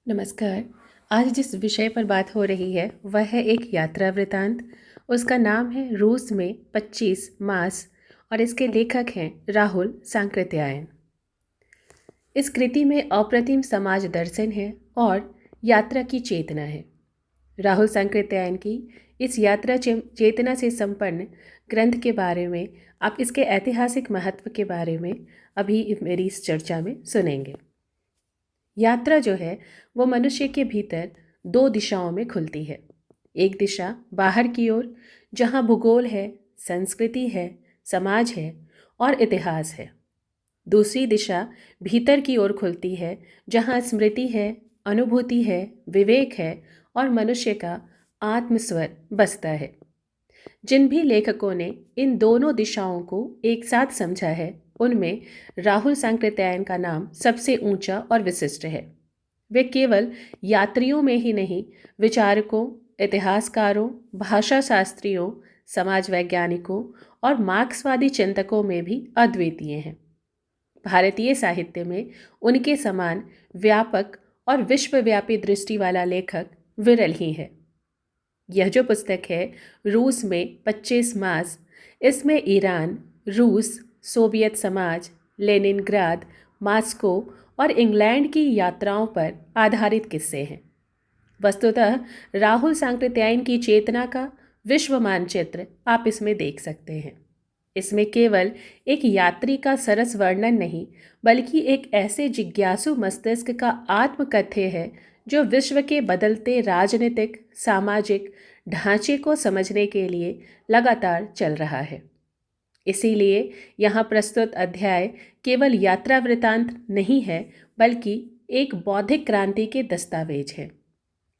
नमस्कार। आज जिस विषय पर बात हो रही है वह है एक यात्रा वृतांत। उसका नाम है रूस में 25 मास और इसके लेखक हैं राहुल सांकृत्यायन। इस कृति में अप्रतिम समाज दर्शन है और यात्रा की चेतना है। राहुल सांकृत्यायन की इस यात्रा चेतना से संपन्न ग्रंथ के बारे में आप इसके ऐतिहासिक महत्व के बारे में अभी मेरी इस चर्चा में सुनेंगे। यात्रा जो है वो मनुष्य के भीतर दो दिशाओं में खुलती है। एक दिशा बाहर की ओर, जहाँ भूगोल है, संस्कृति है, समाज है और इतिहास है। दूसरी दिशा भीतर की ओर खुलती है, जहाँ स्मृति है, अनुभूति है, विवेक है और मनुष्य का आत्मस्वर बसता है। जिन भी लेखकों ने इन दोनों दिशाओं को एक साथ समझा है, उनमें राहुल सांकृत्यायन का नाम सबसे ऊंचा और विशिष्ट है। वे केवल यात्रियों में ही नहीं, विचारकों, इतिहासकारों, भाषा शास्त्रियों, समाज वैज्ञानिकों और मार्क्सवादी चिंतकों में भी अद्वितीय हैं। भारतीय साहित्य में उनके समान व्यापक और विश्वव्यापी दृष्टि वाला लेखक विरल ही है। यह जो पुस्तक है रूस में 25 मास, इसमें ईरान, रूस, सोवियत समाज, लेनिनग्राद, मास्को और इंग्लैंड की यात्राओं पर आधारित किस्से हैं। वस्तुतः राहुल सांकृत्यायन की चेतना का विश्व मानचित्र आप इसमें देख सकते हैं। इसमें केवल एक यात्री का सरस वर्णन नहीं, बल्कि एक ऐसे जिज्ञासु मस्तिष्क का आत्मकथ्य है जो विश्व के बदलते राजनीतिक, सामाजिक ढांचे को समझने के लिए लगातार चल रहा है। इसीलिए यहाँ प्रस्तुत अध्याय केवल यात्रा वृतांत नहीं है, बल्कि एक बौद्धिक क्रांति के दस्तावेज है।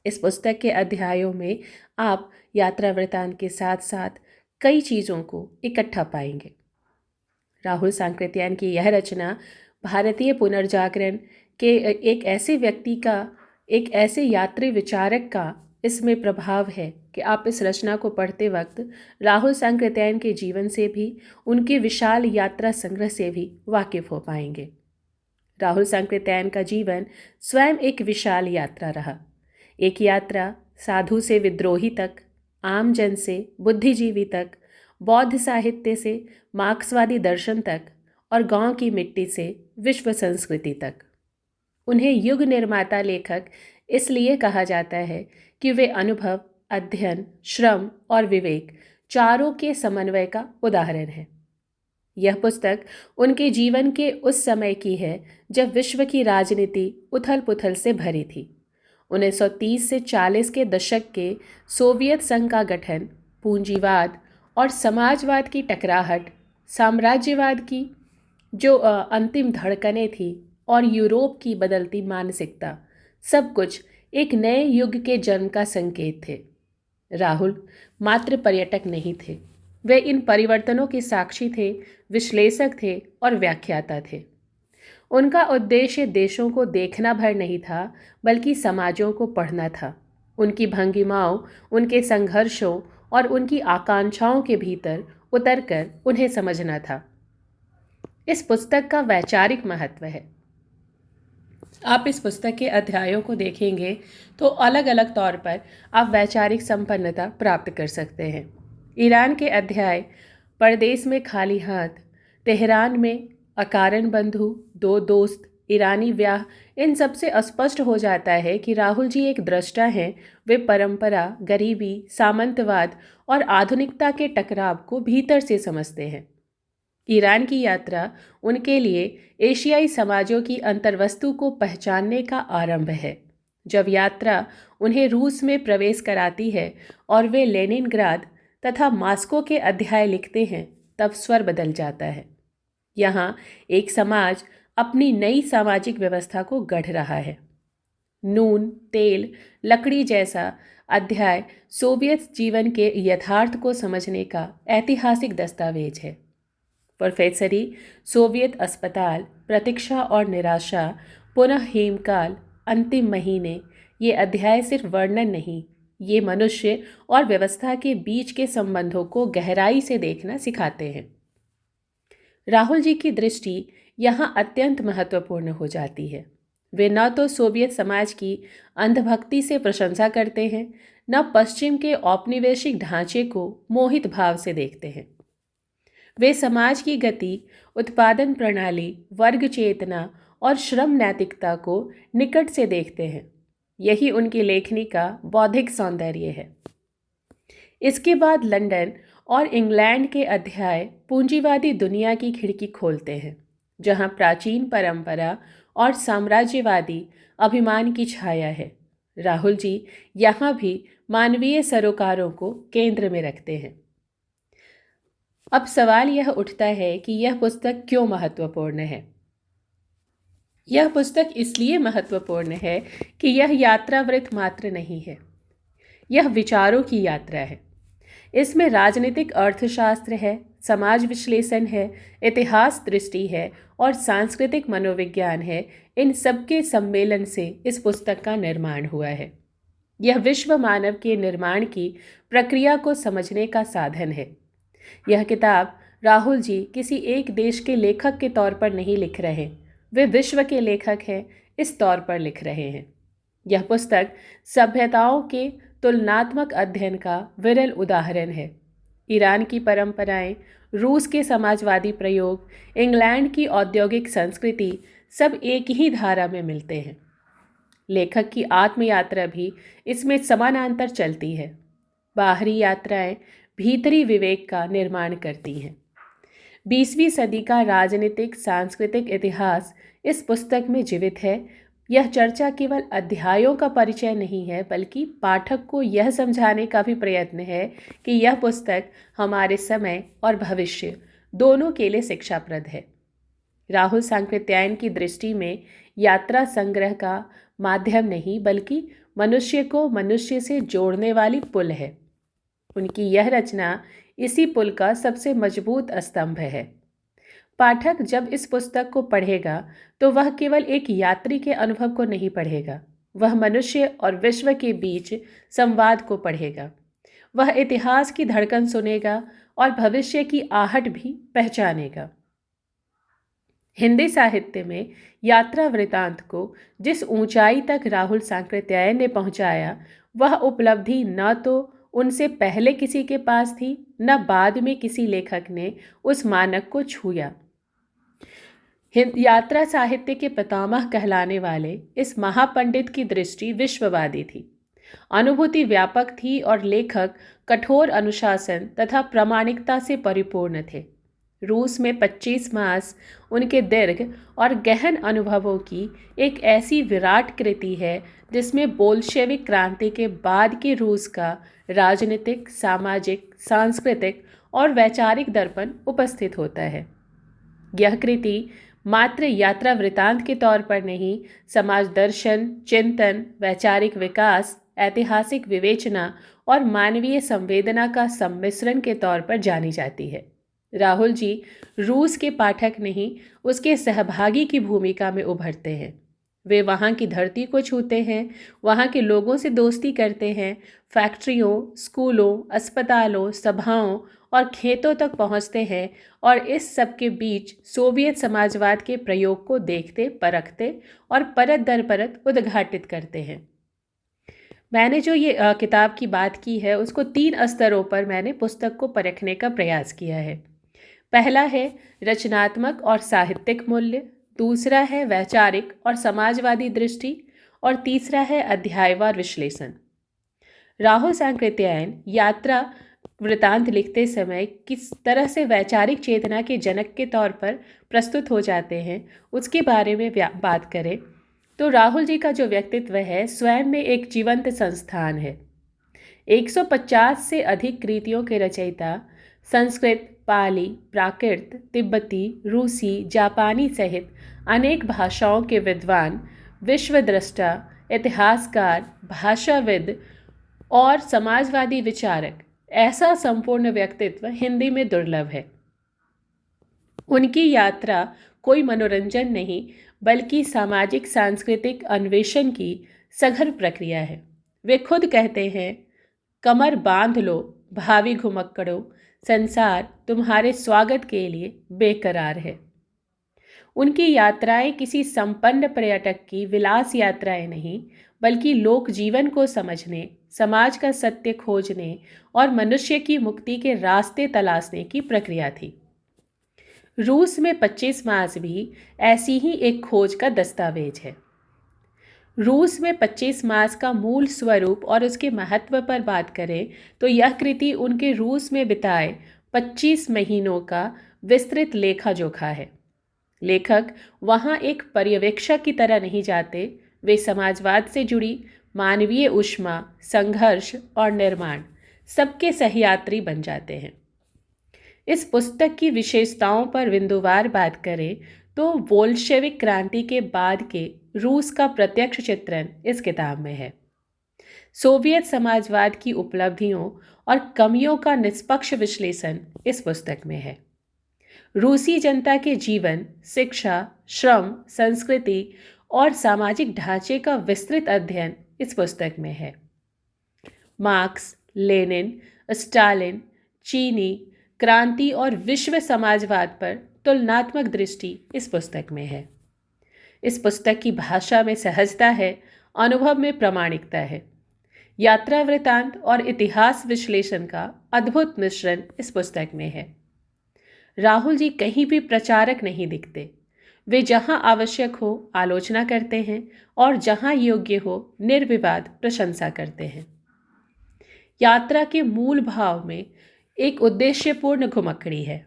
इस पुस्तक के अध्यायों में आप यात्रा वृतांत के साथ साथ कई चीज़ों को इकट्ठा पाएंगे। राहुल सांकृत्यायन की यह रचना भारतीय पुनर्जागरण के एक ऐसे व्यक्ति का, एक ऐसे यात्री विचारक का इसमें प्रभाव है कि आप इस रचना को पढ़ते वक्त राहुल सांकृत्यायन के जीवन से भी, उनके विशाल यात्रा संग्रह से भी वाकिफ हो पाएंगे। राहुल सांकृत्यायन का जीवन स्वयं एक विशाल यात्रा रहा। एक यात्रा साधु से विद्रोही तक, आम जन से बुद्धिजीवी तक, बौद्ध साहित्य से मार्क्सवादी दर्शन तक और गांव की मिट्टी से विश्व संस्कृति तक। उन्हें युग निर्माता लेखक इसलिए कहा जाता है कि वे अनुभव, अध्ययन, श्रम और विवेक चारों के समन्वय का उदाहरण है। यह पुस्तक उनके जीवन के उस समय की है जब विश्व की राजनीति उथल पुथल से भरी थी। 1930 से 40 के दशक के सोवियत संघ का गठन, पूंजीवाद और समाजवाद की टकराहट, साम्राज्यवाद की जो अंतिम धड़कनें थी और यूरोप की बदलती मानसिकता, सब कुछ एक नए युग के जन्म का संकेत थे। राहुल मात्र पर्यटक नहीं थे, वे इन परिवर्तनों के साक्षी थे, विश्लेषक थे और व्याख्याता थे। उनका उद्देश्य देशों को देखना भर नहीं था, बल्कि समाजों को पढ़ना था, उनकी भंगिमाओं, उनके संघर्षों और उनकी आकांक्षाओं के भीतर उतरकर उन्हें समझना था। इस पुस्तक का वैचारिक महत्व है। आप इस पुस्तक के अध्यायों को देखेंगे तो अलग अलग तौर पर आप वैचारिक संपन्नता प्राप्त कर सकते हैं। ईरान के अध्याय, परदेश में खाली हाथ, तेहरान में अकारण बंधु, दो दोस्त, ईरानी ब्याह, इन सब से स्पष्ट हो जाता है कि राहुल जी एक दृष्टा हैं। वे परंपरा, गरीबी, सामंतवाद और आधुनिकता के टकराव को भीतर से समझते हैं। ईरान की यात्रा उनके लिए एशियाई समाजों की अंतर्वस्तु को पहचानने का आरंभ है। जब यात्रा उन्हें रूस में प्रवेश कराती है और वे लेनिनग्राद तथा मास्को के अध्याय लिखते हैं, तब स्वर बदल जाता है। यहाँ एक समाज अपनी नई सामाजिक व्यवस्था को गढ़ रहा है। नून, तेल, लकड़ी जैसा अध्याय सोवियत जीवन के यथार्थ को समझने का ऐतिहासिक दस्तावेज है। प्रोफेसरी, सोवियत अस्पताल, प्रतीक्षा और निराशा, पुनः हेमकाल, अंतिम महीने, ये अध्याय सिर्फ वर्णन नहीं, ये मनुष्य और व्यवस्था के बीच के संबंधों को गहराई से देखना सिखाते हैं। राहुल जी की दृष्टि यहाँ अत्यंत महत्वपूर्ण हो जाती है। वे न तो सोवियत समाज की अंधभक्ति से प्रशंसा करते हैं, न पश्चिम के औपनिवेशिक ढांचे को मोहित भाव से देखते हैं। वे समाज की गति, उत्पादन प्रणाली, वर्ग चेतना और श्रम नैतिकता को निकट से देखते हैं। यही उनकी लेखनी का बौद्धिक सौंदर्य है। इसके बाद लंदन और इंग्लैंड के अध्याय पूंजीवादी दुनिया की खिड़की खोलते हैं, जहां प्राचीन परंपरा और साम्राज्यवादी अभिमान की छाया है। राहुल जी यहाँ भी मानवीय सरोकारों को केंद्र में रखते हैं। अब सवाल यह उठता है कि यह पुस्तक क्यों महत्वपूर्ण है। यह पुस्तक इसलिए महत्वपूर्ण है कि यह यात्रावृत्त मात्र नहीं है, यह विचारों की यात्रा है। इसमें राजनीतिक अर्थशास्त्र है, समाज विश्लेषण है, इतिहास दृष्टि है और सांस्कृतिक मनोविज्ञान है। इन सबके सम्मेलन से इस पुस्तक का निर्माण हुआ है। यह विश्व मानव के निर्माण की प्रक्रिया को समझने का साधन है। यह किताब राहुल जी किसी एक देश के लेखक के तौर पर नहीं लिख रहे, वे विश्व के लेखक हैं, इस तौर पर लिख रहे हैं। यह पुस्तक सभ्यताओं के तुलनात्मक अध्ययन का विरल उदाहरण है। ईरान की परंपराएं, रूस के समाजवादी प्रयोग, इंग्लैंड की औद्योगिक संस्कृति सब एक ही धारा में मिलते हैं। लेखक की आत्मयात्रा भी इसमें समानांतर चलती है। बाहरी यात्राएं भीतरी विवेक का निर्माण करती हैं। 20वीं सदी का राजनीतिक सांस्कृतिक इतिहास इस पुस्तक में जीवित है। यह चर्चा केवल अध्यायों का परिचय नहीं है, बल्कि पाठक को यह समझाने का भी प्रयत्न है कि यह पुस्तक हमारे समय और भविष्य दोनों के लिए शिक्षाप्रद है। राहुल सांकृत्यायन की दृष्टि में यात्रा संग्रह का माध्यम नहीं, बल्कि मनुष्य को मनुष्य से जोड़ने वाली पुल है। उनकी यह रचना इसी पुल का सबसे मजबूत स्तंभ है। पाठक जब इस पुस्तक को पढ़ेगा तो वह केवल एक यात्री के अनुभव को नहीं पढ़ेगा, वह मनुष्य और विश्व के बीच संवाद को पढ़ेगा। वह इतिहास की धड़कन सुनेगा और भविष्य की आहट भी पहचानेगा। हिंदी साहित्य में यात्रा वृतांत को जिस ऊंचाई तक राहुल सांकृत्यायन ने पहुंचाया, वह उपलब्धि न तो उनसे पहले किसी के पास थी, न बाद में किसी लेखक ने उस मानक को छुआ। यात्रा साहित्य के पितामह कहलाने वाले इस महापंडित की दृष्टि विश्ववादी थी। अनुभूति व्यापक थी और लेखक कठोर अनुशासन तथा प्रामाणिकता से परिपूर्ण थे। रूस में 25 मास उनके दीर्घ और गहन अनुभवों की एक ऐसी विराट कृति है जिसमें बोल्शेविक क्रांति के बाद के रूस का राजनीतिक, सामाजिक, सांस्कृतिक और वैचारिक दर्पण उपस्थित होता है। यह कृति मात्र यात्रा वृतांत के तौर पर नहीं, समाज दर्शन, चिंतन, वैचारिक विकास, ऐतिहासिक विवेचना और मानवीय संवेदना का सम्मिश्रण के तौर पर जानी जाती है। राहुल जी रूस के पाठक नहीं, उसके सहभागी की भूमिका में उभरते हैं। वे वहाँ की धरती को छूते हैं, वहाँ के लोगों से दोस्ती करते हैं, फैक्ट्रियों, स्कूलों, अस्पतालों, सभाओं और खेतों तक पहुँचते हैं और इस सब के बीच सोवियत समाजवाद के प्रयोग को देखते, परखते और परत दर परत उद्घाटित करते हैं। मैंने जो ये किताब की बात की है, उसको 3 स्तरों पर मैंने पुस्तक को परखने का प्रयास किया है। पहला है रचनात्मक और साहित्यिक मूल्य, दूसरा है वैचारिक और समाजवादी दृष्टि और तीसरा है अध्यायवार विश्लेषण। राहुल सांकृत्यायन यात्रा वृतांत लिखते समय किस तरह से वैचारिक चेतना के जनक के तौर पर प्रस्तुत हो जाते हैं, उसके बारे में बात करें तो राहुल जी का जो व्यक्तित्व है स्वयं में एक जीवंत संस्थान है। 150 से अधिक कृतियों के रचयिता, संस्कृत, पाली, प्राकृत, तिब्बती, रूसी, जापानी सहित अनेक भाषाओं के विद्वान, विश्वद्रष्टा, इतिहासकार, भाषाविद और समाजवादी विचारक, ऐसा संपूर्ण व्यक्तित्व हिंदी में दुर्लभ है। उनकी यात्रा कोई मनोरंजन नहीं, बल्कि सामाजिक सांस्कृतिक अन्वेषण की सघन प्रक्रिया है। वे खुद कहते हैं, कमर बांध लो भावी घुमक्कड़ों, संसार तुम्हारे स्वागत के लिए बेकरार है। उनकी यात्राएं किसी संपन्न पर्यटक की विलास यात्राएं नहीं, बल्कि लोक जीवन को समझने, समाज का सत्य खोजने और मनुष्य की मुक्ति के रास्ते तलाशने की प्रक्रिया थी। रूस में 25 मास भी ऐसी ही एक खोज का दस्तावेज है। रूस में 25 मास का मूल स्वरूप और उसके महत्व पर बात करें तो यह कृति उनके रूस में बिताए 25 महीनों का विस्तृत लेखा जोखा है। लेखक वहाँ एक पर्यवेक्षक की तरह नहीं जाते, वे समाजवाद से जुड़ी मानवीय ऊष्मा, संघर्ष और निर्माण सबके सहयात्री बन जाते हैं। इस पुस्तक की विशेषताओं पर बिंदुवार बात करें तो बोल्शेविक क्रांति के बाद के रूस का प्रत्यक्ष चित्रण इस किताब में है। सोवियत समाजवाद की उपलब्धियों और कमियों का निष्पक्ष विश्लेषण इस पुस्तक में है। रूसी जनता के जीवन, शिक्षा, श्रम, संस्कृति और सामाजिक ढांचे का विस्तृत अध्ययन इस पुस्तक में है। मार्क्स, लेनिन, स्टालिन, चीनी क्रांति और विश्व समाजवाद पर तुलनात्मक दृष्टि इस पुस्तक में है। इस पुस्तक की भाषा में सहजता है, अनुभव में प्रामाणिकता है। यात्रा वृतांत और इतिहास विश्लेषण का अद्भुत मिश्रण इस पुस्तक में है। राहुल जी कहीं भी प्रचारक नहीं दिखते। वे जहां आवश्यक हो आलोचना करते हैं और जहां योग्य हो निर्विवाद प्रशंसा करते हैं। यात्रा के मूल भाव में एक उद्देश्यपूर्ण घुमक्कड़ी है।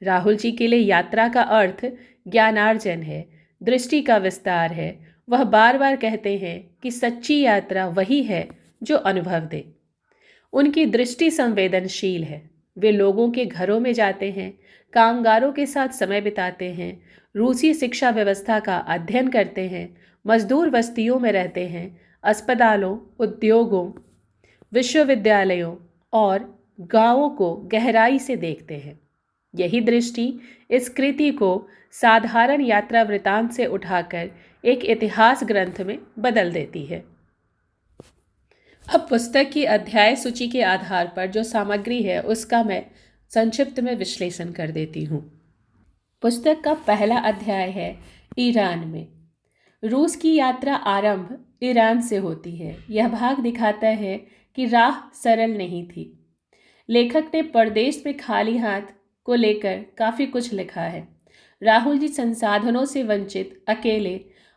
राहुल जी के लिए यात्रा का अर्थ ज्ञानार्जन है, दृष्टि का विस्तार है। वह बार बार कहते हैं कि सच्ची यात्रा वही है जो अनुभव दे। उनकी दृष्टि संवेदनशील है। वे लोगों के घरों में जाते हैं, कामगारों के साथ समय बिताते हैं, रूसी शिक्षा व्यवस्था का अध्ययन करते हैं, मजदूर बस्तियों में रहते हैं, अस्पतालों, उद्योगों, विश्वविद्यालयों और गांवों को गहराई से देखते हैं। यही दृष्टि इस कृति को साधारण यात्रा वृतांत से उठाकर एक इतिहास ग्रंथ में बदल देती है। अब पुस्तक की अध्याय सूची के आधार पर जो सामग्री है उसका मैं संक्षिप्त में विश्लेषण कर देती हूँ। पुस्तक का पहला अध्याय है ईरान में। रूस की यात्रा आरंभ ईरान से होती है। यह भाग दिखाता है कि राह सरल नहीं थी। लेखक ने परदेश में खाली हाथ को लेकर काफ़ी कुछ लिखा है। राहुल जी संसाधनों से वंचित, अकेले,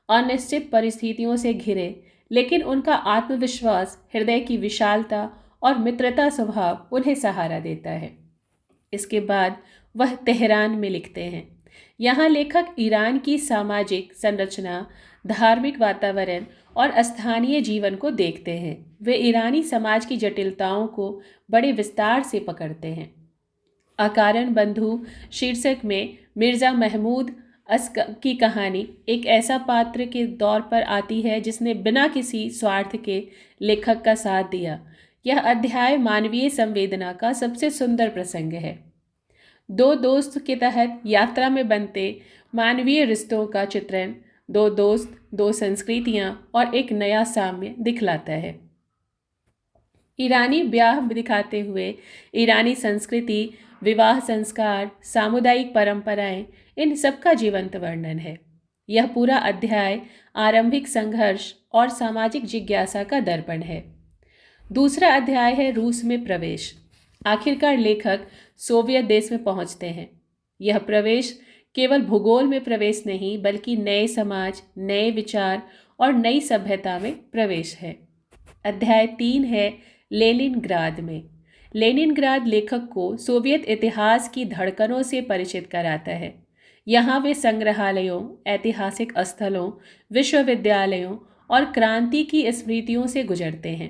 अनिश्चित परिस्थितियों से घिरे, लेकिन उनका आत्मविश्वास, हृदय की विशालता और मित्रता स्वभाव उन्हें सहारा देता है। इसके बाद वह तेहरान में लिखते हैं। यहाँ लेखक ईरान की सामाजिक संरचना, धार्मिक वातावरण और स्थानीय जीवन को देखते हैं। वे ईरानी समाज की जटिलताओं को बड़े विस्तार से पकड़ते हैं। अकारण बंधु शीर्षक में मिर्ज़ा महमूद की कहानी एक ऐसा पात्र के दौर पर आती है जिसने बिना किसी स्वार्थ के लेखक का साथ दिया। यह अध्याय मानवीय संवेदना का सबसे सुंदर प्रसंग है। दो दोस्त के तहत यात्रा में बनते मानवीय रिश्तों का चित्रण, दो दोस्त, दो संस्कृतियाँ और एक नया साम्य दिखलाता है। ईरानी ब्याह दिखाते हुए ईरानी संस्कृति, विवाह संस्कार, सामुदायिक परंपराएं, इन सब का जीवंत वर्णन है। यह पूरा अध्याय आरंभिक संघर्ष और सामाजिक जिज्ञासा का दर्पण है। दूसरा अध्याय है रूस में प्रवेश। आखिरकार लेखक सोवियत देश में पहुंचते हैं। यह प्रवेश केवल भूगोल में प्रवेश नहीं, बल्कि नए समाज, नए विचार और नई सभ्यता में प्रवेश है। अध्याय 3 है लेनिनग्राद में। लेनिनग्राद लेखक को सोवियत इतिहास की धड़कनों से परिचित कराता है। यहाँ वे संग्रहालयों, ऐतिहासिक स्थलों, विश्वविद्यालयों और क्रांति की स्मृतियों से गुजरते हैं।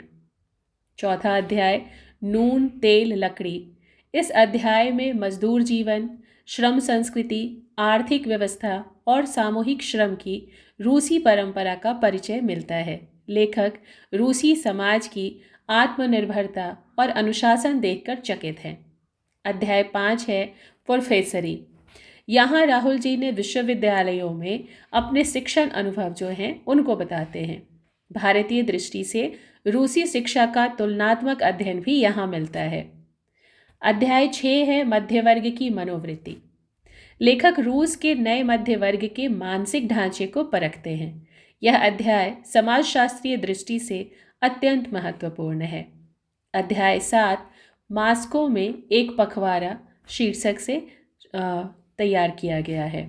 चौथा अध्याय नून, तेल, लकड़ी। इस अध्याय में मजदूर जीवन, श्रम संस्कृति, आर्थिक व्यवस्था और सामूहिक श्रम की रूसी परंपरा का परिचय मिलता है। लेखक रूसी समाज की आत्मनिर्भरता और अनुशासन देखकर चकित हैं। अध्याय 5 है प्रोफेसरी। यहाँ राहुल जी ने विश्वविद्यालयों में अपने शिक्षण अनुभव जो हैं उनको बताते हैं। भारतीय दृष्टि से रूसी शिक्षा का तुलनात्मक अध्ययन भी यहाँ मिलता है। अध्याय 6 है मध्यवर्ग की मनोवृत्ति। लेखक रूस के नए मध्य वर्ग के मानसिक ढांचे को परखते हैं। यह अध्याय समाजशास्त्रीय दृष्टि से अत्यंत महत्वपूर्ण है। अध्याय 7 मास्को में एक पखवाड़ा शीर्षक से तैयार किया गया है।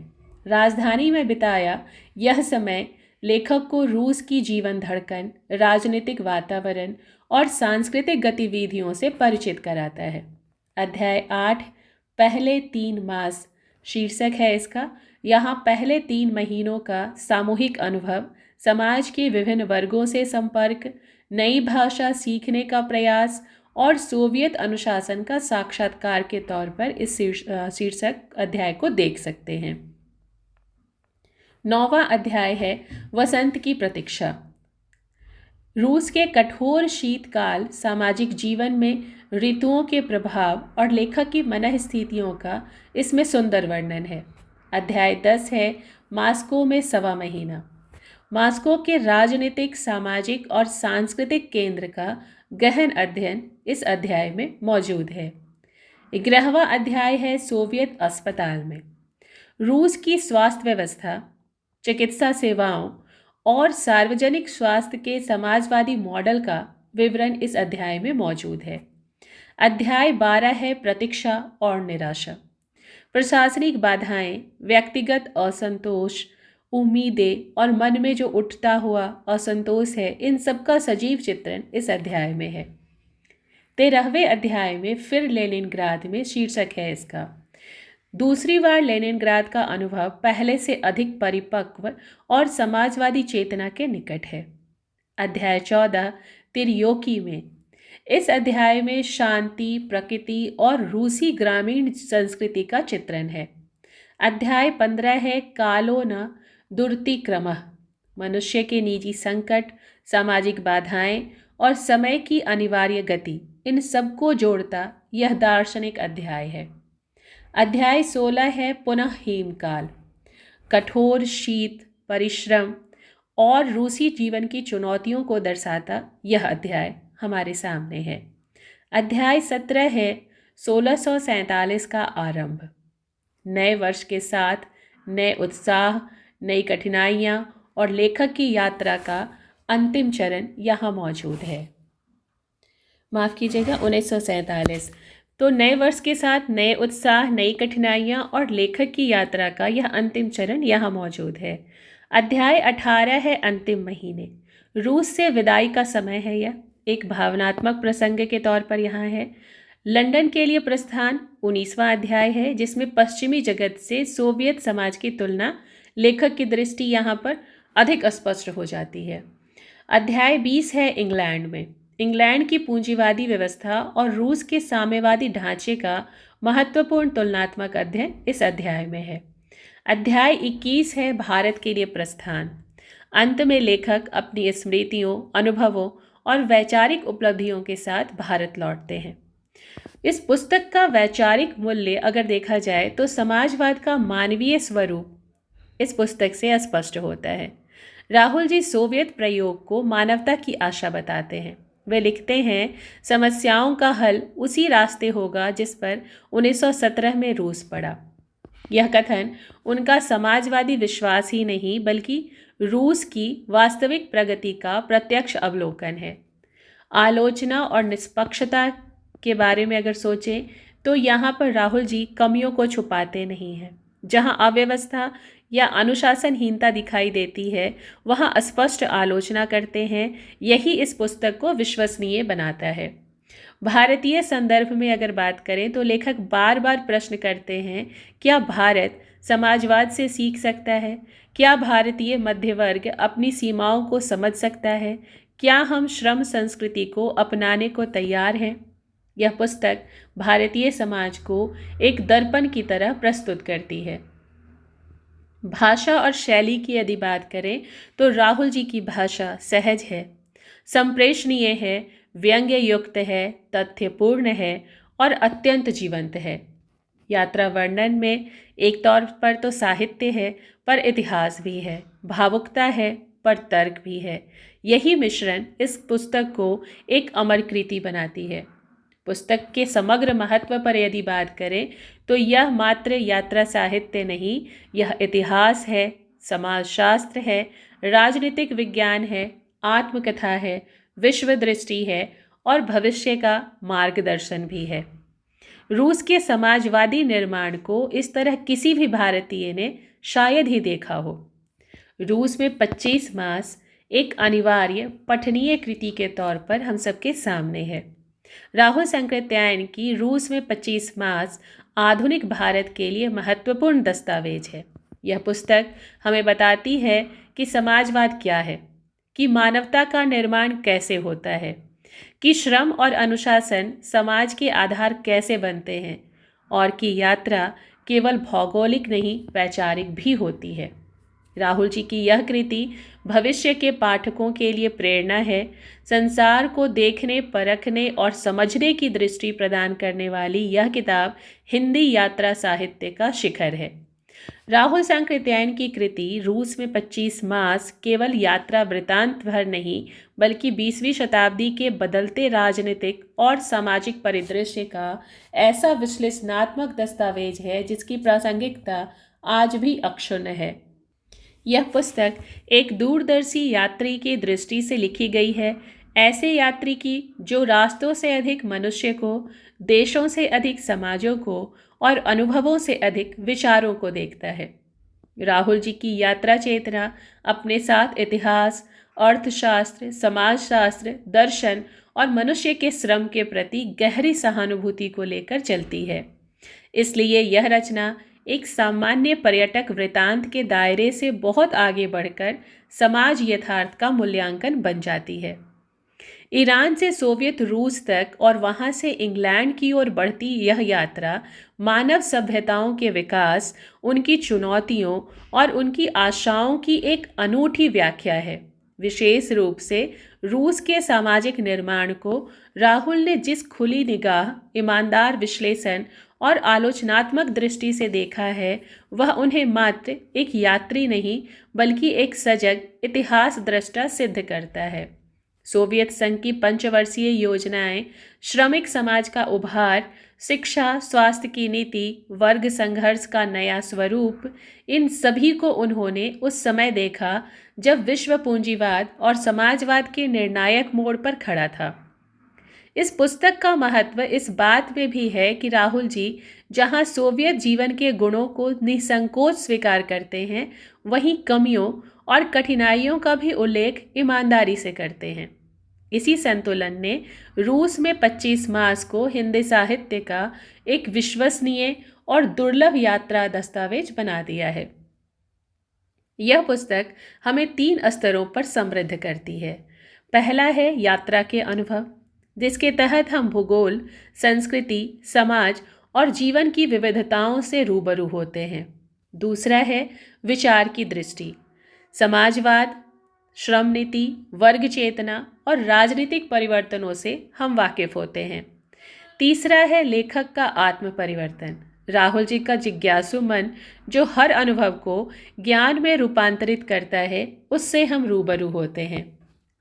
राजधानी में बिताया यह समय लेखक को रूस की जीवन धड़कन, राजनीतिक वातावरण और सांस्कृतिक गतिविधियों से परिचित कराता है। अध्याय 8 पहले 3 मास शीर्षक है इसका। यहाँ पहले 3 महीनों का सामूहिक अनुभव, समाज के विभिन्न वर्गों से संपर्क, नई भाषा सीखने का प्रयास और सोवियत अनुशासन का साक्षात्कार के तौर पर इस शीर्षक अध्याय को देख सकते हैं। 9वां अध्याय है वसंत की प्रतीक्षा। रूस के कठोर शीतकाल सामाजिक जीवन में ऋतुओं के प्रभाव और लेखक की मनःस्थितियों का इसमें सुंदर वर्णन है। अध्याय 10 है मास्को में सवा महीना। मास्को के राजनीतिक, सामाजिक और सांस्कृतिक केंद्र का गहन अध्ययन इस अध्याय में मौजूद है। 11वां अध्याय है सोवियत अस्पताल में। रूस की स्वास्थ्य व्यवस्था, चिकित्सा सेवाओं और सार्वजनिक स्वास्थ्य के समाजवादी मॉडल का विवरण इस अध्याय में मौजूद है। अध्याय 12 है प्रतीक्षा और निराशा। प्रशासनिक बाधाएं, व्यक्तिगत असंतोष, उम्मीदें और मन में जो उठता हुआ असंतोष है, इन सब का सजीव चित्रण इस अध्याय में है। 13वें अध्याय में फिर लेनिनग्राद में शीर्षक है इसका। दूसरी बार लेनिनग्राद का अनुभव पहले से अधिक परिपक्व और समाजवादी चेतना के निकट है। अध्याय 14 तिर्योकी में। इस अध्याय में शांति, प्रकृति और रूसी ग्रामीण संस्कृति का चित्रण है। अध्याय 15 है कालो न दुर्तिक्रमः। मनुष्य के निजी संकट, सामाजिक बाधाएं और समय की अनिवार्य गति, इन सबको जोड़ता यह दार्शनिक अध्याय है। अध्याय 16 है पुनः हेमकाल। कठोर शीत, परिश्रम और रूसी जीवन की चुनौतियों को दर्शाता यह अध्याय हमारे सामने है। अध्याय 17 है 1647 का आरंभ। नए वर्ष के साथ नए उत्साह, नई कठिनाइयाँ और लेखक की यात्रा का अंतिम चरण यहाँ मौजूद है। माफ़ कीजिएगा, 1947। तो नए वर्ष के साथ नए उत्साह, नई कठिनाइयाँ और लेखक की यात्रा का यह अंतिम चरण यहाँ मौजूद है। अध्याय 18 है अंतिम महीने। रूस से विदाई का समय है। यह एक भावनात्मक प्रसंग के तौर पर यहाँ है। लंदन के लिए प्रस्थान 19वां अध्याय है, जिसमें पश्चिमी जगत से सोवियत समाज की तुलना लेखक की दृष्टि यहाँ पर अधिक स्पष्ट हो जाती है। अध्याय 20 है इंग्लैंड में। इंग्लैंड की पूंजीवादी व्यवस्था और रूस के साम्यवादी ढांचे का महत्वपूर्ण तुलनात्मक अध्ययन इस अध्याय में है। अध्याय 21 है भारत के लिए प्रस्थान। अंत में लेखक अपनी स्मृतियों, अनुभवों और वैचारिक उपलब्धियों के साथ भारत लौटते हैं। इस पुस्तक का वैचारिक मूल्य अगर देखा जाए तो समाजवाद का मानवीय स्वरूप इस पुस्तक से स्पष्ट होता है। राहुल जी सोवियत प्रयोग को मानवता की आशा बताते हैं। वे लिखते हैं, समस्याओं का हल उसी रास्ते होगा जिस पर 1917 में रूस पड़ा। यह कथन उनका समाजवादी विश्वास ही नहीं बल्कि रूस की वास्तविक प्रगति का प्रत्यक्ष अवलोकन है। आलोचना और निष्पक्षता के बारे में अगर सोचें तो यहाँ पर राहुल जी कमियों को छुपाते नहीं हैं। जहाँ अव्यवस्था या अनुशासनहीनता दिखाई देती है, वहाँ स्पष्ट आलोचना करते हैं। यही इस पुस्तक को विश्वसनीय बनाता है। भारतीय संदर्भ में अगर बात करें तो लेखक बार बार प्रश्न करते हैं, क्या भारत समाजवाद से सीख सकता है? क्या भारतीय मध्य वर्ग अपनी सीमाओं को समझ सकता है? क्या हम श्रम संस्कृति को अपनाने को तैयार हैं? यह पुस्तक भारतीय समाज को एक दर्पण की तरह प्रस्तुत करती है। भाषा और शैली की यदि बात करें तो राहुल जी की भाषा सहज है, संप्रेषणीय है, व्यंग्य युक्त है, तथ्यपूर्ण है और अत्यंत जीवंत है। यात्रा वर्णन में एक तौर पर तो साहित्य है, पर इतिहास भी है, भावुकता है, पर तर्क भी है। यही मिश्रण इस पुस्तक को एक अमर कृति बनाती है। पुस्तक के समग्र महत्व पर यदि बात करें तो यह मात्र यात्रा साहित्य नहीं, यह इतिहास है, समाजशास्त्र है, राजनीतिक विज्ञान है, आत्मकथा है, विश्व दृष्टि है और भविष्य का मार्गदर्शन भी है। रूस के समाजवादी निर्माण को इस तरह किसी भी भारतीय ने शायद ही देखा हो। रूस में 25 मास एक अनिवार्य पठनीय कृति के तौर पर हम सबके सामने है। राहुल सांकृत्यायन की रूस में 25 मास आधुनिक भारत के लिए महत्वपूर्ण दस्तावेज है। यह पुस्तक हमें बताती है कि समाजवाद क्या है, कि मानवता का निर्माण कैसे होता है, कि श्रम और अनुशासन समाज के आधार कैसे बनते हैं और कि यात्रा केवल भौगोलिक नहीं वैचारिक भी होती है। राहुल जी की यह कृति भविष्य के पाठकों के लिए प्रेरणा है, संसार को देखने, परखने और समझने की दृष्टि प्रदान करने वाली यह किताब हिंदी यात्रा साहित्य का शिखर है। राहुल सांकृत्यायन की कृति रूस में 25 मास केवल यात्रा वृतांत भर नहीं, बल्कि 20वीं शताब्दी के बदलते राजनीतिक और सामाजिक परिदृश्य का ऐसा विश्लेषणात्मक दस्तावेज है जिसकी प्रासंगिकता आज भी अक्षुण्ण है। यह पुस्तक एक दूरदर्शी यात्री की दृष्टि से लिखी गई है, ऐसे यात्री की जो रास्तों से अधिक मनुष्य को, देशों से अधिक समाजों को और अनुभवों से अधिक विचारों को देखता है। राहुल जी की यात्रा चेतना अपने साथ इतिहास, अर्थशास्त्र, समाजशास्त्र, दर्शन और मनुष्य के श्रम के प्रति गहरी सहानुभूति को लेकर चलती है। इसलिए यह रचना एक सामान्य पर्यटक वृतांत के दायरे से बहुत आगे बढ़कर समाज यथार्थ का मूल्यांकन बन जाती है। ईरान से सोवियत रूस तक और वहां से इंग्लैंड की ओर बढ़ती यह यात्रा मानव सभ्यताओं के विकास, उनकी चुनौतियों और उनकी आशाओं की एक अनूठी व्याख्या है। विशेष रूप से रूस के सामाजिक निर्माण को राहुल ने जिस खुली निगाह, ईमानदार विश्लेषण और आलोचनात्मक दृष्टि से देखा है, वह उन्हें मात्र एक यात्री नहीं बल्कि एक सजग इतिहास दृष्टा सिद्ध करता है। सोवियत संघ की पंचवर्षीय योजनाएं, श्रमिक समाज का उभार, शिक्षा, स्वास्थ्य की नीति, वर्ग संघर्ष का नया स्वरूप, इन सभी को उन्होंने उस समय देखा जब विश्व पूंजीवाद और समाजवाद के निर्णायक मोड़ पर खड़ा था। इस पुस्तक का महत्व इस बात में भी है कि राहुल जी जहां सोवियत जीवन के गुणों को निसंकोच स्वीकार करते हैं, वहीं कमियों और कठिनाइयों का भी उल्लेख ईमानदारी से करते हैं। इसी संतुलन ने रूस में 25 मास को हिंदी साहित्य का एक विश्वसनीय और दुर्लभ यात्रा दस्तावेज बना दिया है। यह पुस्तक हमें 3 स्तरों पर समृद्ध करती है। पहला है यात्रा के अनुभव, जिसके तहत हम भूगोल, संस्कृति, समाज और जीवन की विविधताओं से रूबरू होते हैं। दूसरा है विचार की दृष्टि, समाजवाद, श्रम नीति, वर्ग चेतना और राजनीतिक परिवर्तनों से हम वाकिफ होते हैं। तीसरा है लेखक का आत्म परिवर्तन, राहुल जी का जिज्ञासु मन जो हर अनुभव को ज्ञान में रूपांतरित करता है, उससे हम रूबरू होते हैं।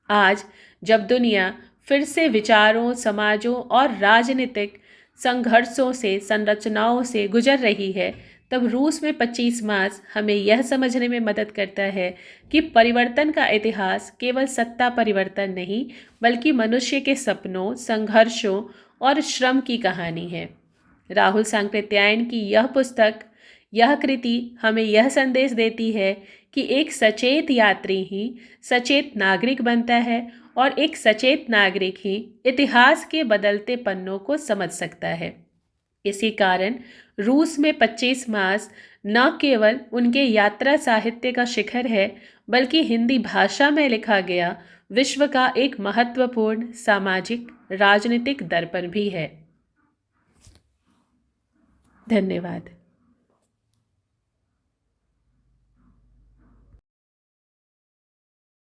आज जब दुनिया फिर से विचारों, समाजों और राजनीतिक संघर्षों से, संरचनाओं से गुजर रही है, तब रूस में 25 मास हमें यह समझने में मदद करता है कि परिवर्तन का इतिहास केवल सत्ता परिवर्तन नहीं, बल्कि मनुष्य के सपनों, संघर्षों और श्रम की कहानी है। राहुल सांकृत्यायन की यह पुस्तक, यह कृति हमें यह संदेश देती है कि एक सचेत यात्री ही सचेत नागरिक बनता है और एक सचेत नागरिक ही इतिहास के बदलते पन्नों को समझ सकता है। इसी कारण रूस में 25 मास न केवल उनके यात्रा साहित्य का शिखर है, बल्कि हिंदी भाषा में लिखा गया विश्व का एक महत्वपूर्ण सामाजिक राजनीतिक दर्पण भी है। धन्यवाद।